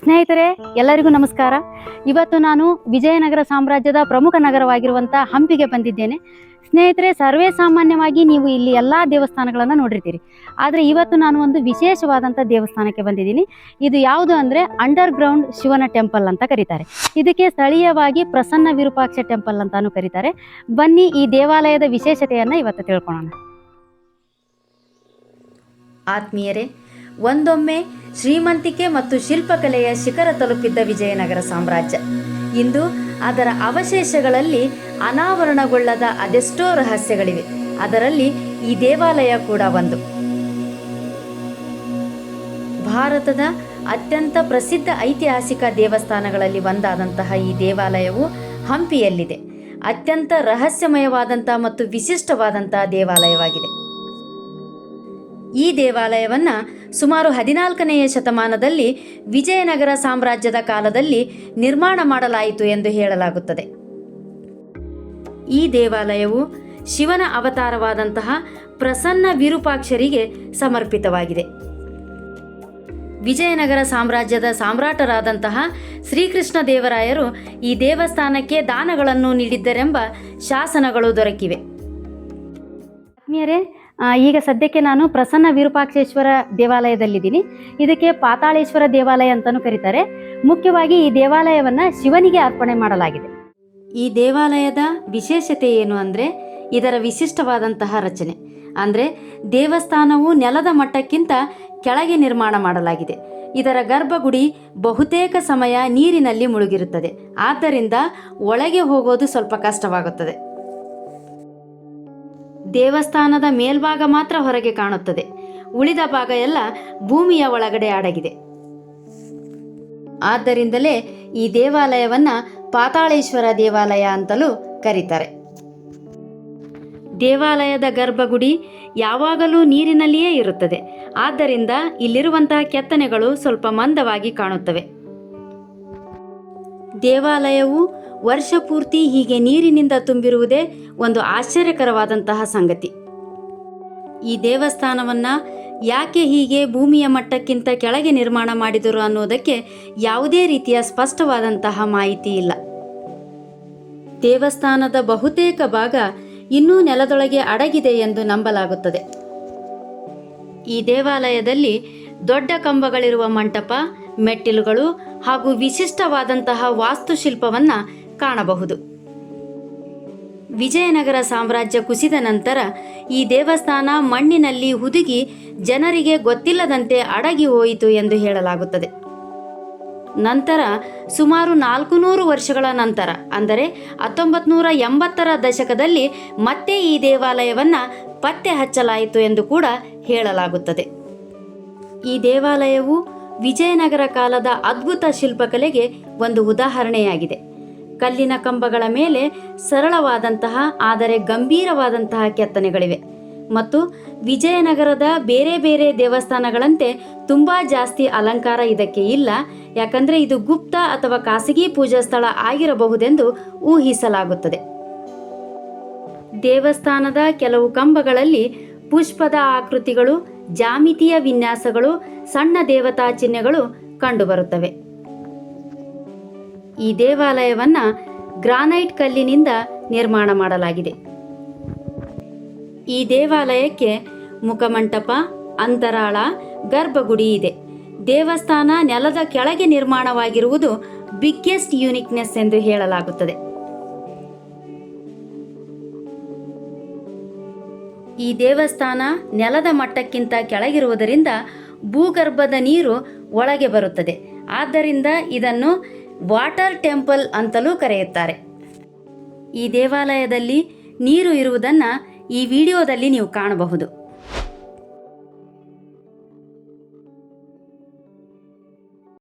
ಸ್ನೇಹಿತರೆ, ಎಲ್ಲರಿಗೂ ನಮಸ್ಕಾರ. ಇವತ್ತು ನಾನು ವಿಜಯನಗರ ಸಾಮ್ರಾಜ್ಯದ ಪ್ರಮುಖ ನಗರವಾಗಿರುವಂಥ ಹಂಪಿಗೆ ಬಂದಿದ್ದೇನೆ. ಸ್ನೇಹಿತರೆ, ಸರ್ವೇ ಸಾಮಾನ್ಯವಾಗಿ ನೀವು ಇಲ್ಲಿ ಎಲ್ಲ ದೇವಸ್ಥಾನಗಳನ್ನು ನೋಡಿರ್ತೀರಿ. ಆದರೆ ಇವತ್ತು ನಾನು ಒಂದು ವಿಶೇಷವಾದಂಥ ದೇವಸ್ಥಾನಕ್ಕೆ ಬಂದಿದ್ದೀನಿ. ಇದು ಯಾವುದು ಅಂದರೆ ಅಂಡರ್ ಗ್ರೌಂಡ್ ಶಿವನ ಟೆಂಪಲ್ ಅಂತ ಕರೀತಾರೆ. ಇದಕ್ಕೆ ಸ್ಥಳೀಯವಾಗಿ ಪ್ರಸನ್ನ ವಿರೂಪಾಕ್ಷ ಟೆಂಪಲ್ ಅಂತಾನು ಕರೀತಾರೆ. ಬನ್ನಿ ಈ ದೇವಾಲಯದ ವಿಶೇಷತೆಯನ್ನು ಇವತ್ತು ತಿಳ್ಕೊಳ್ಳೋಣ. ಆತ್ಮೀಯರೇ, ಒಂದೊಮ್ಮೆ ಶ್ರೀಮಂತಿಕೆ ಮತ್ತು ಶಿಲ್ಪಕಲೆಯ ಶಿಖರ ತಲುಪಿದ್ದ ವಿಜಯನಗರ ಸಾಮ್ರಾಜ್ಯ ಇಂದು ಅದರ ಅವಶೇಷಗಳಲ್ಲಿ ಅನಾವರಣಗೊಳ್ಳದ ಅದೆಷ್ಟೋ ರಹಸ್ಯಗಳಿವೆ. ಅದರಲ್ಲಿ ಈ ದೇವಾಲಯ ಕೂಡ ಒಂದು. ಭಾರತದ ಅತ್ಯಂತ ಪ್ರಸಿದ್ಧ ಐತಿಹಾಸಿಕ ದೇವಸ್ಥಾನಗಳಲ್ಲಿ ಒಂದಾದಂತಹ ಈ ದೇವಾಲಯವು ಹಂಪಿಯಲ್ಲಿದೆ. ಅತ್ಯಂತ ರಹಸ್ಯಮಯವಾದಂತಹ ಮತ್ತು ವಿಶಿಷ್ಟವಾದಂತಹ ದೇವಾಲಯವಾಗಿದೆ. ಈ ದೇವಾಲಯವನ್ನು ಸುಮಾರು 14ನೆಯ ಶತಮಾನದಲ್ಲಿ ವಿಜಯನಗರ ಸಾಮ್ರಾಜ್ಯದ ಕಾಲದಲ್ಲಿ ನಿರ್ಮಾಣ ಮಾಡಲಾಯಿತು ಎಂದು ಹೇಳಲಾಗುತ್ತದೆ. ಈ ದೇವಾಲಯವು ಶಿವನ ಅವತಾರವಾದಂತಹ ಪ್ರಸನ್ನ ವಿರೂಪಾಕ್ಷರಿಗೆ ಸಮರ್ಪಿತವಾಗಿದೆ. ವಿಜಯನಗರ ಸಾಮ್ರಾಜ್ಯದ ಸಾಮ್ರಾಟರಾದಂತಹ ಶ್ರೀಕೃಷ್ಣ ದೇವರಾಯರು ಈ ದೇವಸ್ಥಾನಕ್ಕೆ ದಾನಗಳನ್ನು ನೀಡಿದ್ದರೆಂಬ ಶಾಸನಗಳು ದೊರಕಿವೆ. ಆತ್ಮೀಯರೇ, ಈಗ ಸದ್ಯಕ್ಕೆ ನಾನು ಪ್ರಸನ್ನ ವಿರೂಪಾಕ್ಷೇಶ್ವರ ದೇವಾಲಯದಲ್ಲಿದ್ದೀನಿ. ಇದಕ್ಕೆ ಪಾತಾಳೇಶ್ವರ ದೇವಾಲಯ ಅಂತಲೂ ಕರೀತಾರೆ. ಮುಖ್ಯವಾಗಿ ಈ ದೇವಾಲಯವನ್ನು ಶಿವನಿಗೆ ಅರ್ಪಣೆ ಮಾಡಲಾಗಿದೆ. ಈ ದೇವಾಲಯದ ವಿಶೇಷತೆ ಏನು ಅಂದರೆ ಇದರ ವಿಶಿಷ್ಟವಾದಂತಹ ರಚನೆ. ಅಂದರೆ ದೇವಸ್ಥಾನವು ನೆಲದ ಮಟ್ಟಕ್ಕಿಂತ ಕೆಳಗೆ ನಿರ್ಮಾಣ ಮಾಡಲಾಗಿದೆ. ಇದರ ಗರ್ಭಗುಡಿ ಬಹುತೇಕ ಸಮಯ ನೀರಿನಲ್ಲಿ ಮುಳುಗಿರುತ್ತದೆ. ಆದ್ದರಿಂದ ಒಳಗೆ ಹೋಗೋದು ಸ್ವಲ್ಪ ಕಷ್ಟವಾಗುತ್ತದೆ. ದೇವಸ್ಥಾನದ ಮೇಲ್ಭಾಗ ಮಾತ್ರ ಹೊರಗೆ ಕಾಣುತ್ತದೆ. ಉಳಿದ ಭಾಗ ಎಲ್ಲ ಭೂಮಿಯ ಒಳಗಡೆ ಅಡಗಿದೆ. ಆದ್ದರಿಂದಲೇ ಈ ದೇವಾಲಯವನ್ನು ಪಾತಾಳೇಶ್ವರ ದೇವಾಲಯ ಅಂತಲೂ ಕರೀತಾರೆ. ದೇವಾಲಯದ ಗರ್ಭಗುಡಿ ಯಾವಾಗಲೂ ನೀರಿನಲ್ಲಿಯೇ ಇರುತ್ತದೆ. ಆದ್ದರಿಂದ ಇಲ್ಲಿರುವಂತಹ ಕೆತ್ತನೆಗಳು ಸ್ವಲ್ಪ ಮಂದವಾಗಿ ಕಾಣುತ್ತವೆ. ದೇವಾಲಯವು ವರ್ಷ ಪೂರ್ತಿ ಹೀಗೆ ನೀರಿನಿಂದ ತುಂಬಿರುವುದೇ ಒಂದು ಆಶ್ಚರ್ಯಕರವಾದಂತಹ ಸಂಗತಿ. ಈ ದೇವಸ್ಥಾನವನ್ನು ಯಾಕೆ ಹೀಗೆ ಭೂಮಿಯ ಮಟ್ಟಕ್ಕಿಂತ ಕೆಳಗೆ ನಿರ್ಮಾಣ ಮಾಡಿದರು ಅನ್ನೋದಕ್ಕೆ ಯಾವುದೇ ರೀತಿಯ ಸ್ಪಷ್ಟವಾದಂತಹ ಮಾಹಿತಿ ಇಲ್ಲ. ದೇವಸ್ಥಾನದ ಬಹುತೇಕ ಭಾಗ ಇನ್ನೂ ನೆಲದೊಳಗೆ ಅಡಗಿದೆ ಎಂದು ನಂಬಲಾಗುತ್ತದೆ. ಈ ದೇವಾಲಯದಲ್ಲಿ ದೊಡ್ಡ ಕಂಬಗಳಿರುವ ಮಂಟಪ, ಮೆಟ್ಟಿಲುಗಳು ಹಾಗೂ ವಿಶಿಷ್ಟವಾದಂತಹ ವಾಸ್ತುಶಿಲ್ಪವನ್ನು ಕಾಣಬಹುದು. ವಿಜಯನಗರ ಸಾಮ್ರಾಜ್ಯ ಕುಸಿದ ನಂತರ ಈ ದೇವಸ್ಥಾನ ಮಣ್ಣಿನಲ್ಲಿ ಹುದುಗಿ ಜನರಿಗೆ ಗೊತ್ತಿಲ್ಲದಂತೆ ಅಡಗಿ ಹೋಯಿತು ಎಂದು ಹೇಳಲಾಗುತ್ತದೆ. ನಂತರ ಸುಮಾರು 400 ವರ್ಷಗಳ ನಂತರ ಅಂದರೆ 1980ರ ದಶಕದಲ್ಲಿ ಮತ್ತೆ ಈ ದೇವಾಲಯವನ್ನು ಪತ್ತೆ ಹಚ್ಚಲಾಯಿತು ಎಂದು ಕೂಡ ಹೇಳಲಾಗುತ್ತದೆ. ಈ ದೇವಾಲಯವು ವಿಜಯನಗರ ಕಾಲದ ಅದ್ಭುತ ಶಿಲ್ಪಕಲೆಗೆ ಒಂದು ಉದಾಹರಣೆಯಾಗಿದೆ. ಕಲ್ಲಿನ ಕಂಬಗಳ ಮೇಲೆ ಸರಳವಾದಂತಹ ಆದರೆ ಗಂಭೀರವಾದಂತಹ ಕೆತ್ತನೆಗಳಿವೆ ಮತ್ತು ವಿಜಯನಗರದ ಬೇರೆ ಬೇರೆ ದೇವಸ್ಥಾನಗಳಂತೆ ತುಂಬ ಜಾಸ್ತಿ ಅಲಂಕಾರ ಇದಕ್ಕೆ ಇಲ್ಲ. ಯಾಕಂದರೆ ಇದು ಗುಪ್ತ ಅಥವಾ ಖಾಸಗಿ ಪೂಜಾ ಸ್ಥಳ ಆಗಿರಬಹುದೆಂದು ಊಹಿಸಲಾಗುತ್ತದೆ. ದೇವಸ್ಥಾನದ ಕೆಲವು ಕಂಬಗಳಲ್ಲಿ ಪುಷ್ಪದ ಆಕೃತಿಗಳು, ಜಾಮಿತಿಯ ವಿನ್ಯಾಸಗಳು, ಸಣ್ಣ ದೇವತಾ ಚಿಹ್ನೆಗಳು ಕಂಡುಬರುತ್ತವೆ. ಈ ದೇವಾಲಯವನ್ನು ಗ್ರಾನೈಟ್ ಕಲ್ಲಿನಿಂದ ನಿರ್ಮಾಣ ಮಾಡಲಾಗಿದೆ. ಈ ದೇವಾಲಯಕ್ಕೆ ಮುಖಮಂಟಪ, ಅಂತರಾಳ, ಗರ್ಭಗುಡಿ ಇದೆ. ದೇವಸ್ಥಾನ ನೆಲದ ಕೆಳಗೆ ನಿರ್ಮಾಣವಾಗಿರುವುದು ಬಿಗ್ಗೆಸ್ಟ್ ಯೂನಿಕ್ನೆಸ್ ಎಂದು ಹೇಳಲಾಗುತ್ತದೆ. ಈ ದೇವಸ್ಥಾನ ನೆಲದ ಮಟ್ಟಕ್ಕಿಂತ ಕೆಳಗಿರುವುದರಿಂದ ಭೂಗರ್ಭದ ನೀರು ಒಳಗೆ ಬರುತ್ತದೆ. ಆದ್ದರಿಂದ ಇದನ್ನು ವಾಟರ್ ಟೆಂಪಲ್ ಅಂತಲೂ ಕರೆಯುತ್ತಾರೆ. ಈ ದೇವಾಲಯದಲ್ಲಿ ನೀರು ಇರುವುದನ್ನು ಈ ವಿಡಿಯೋದಲ್ಲಿ ನೀವು ಕಾಣಬಹುದು.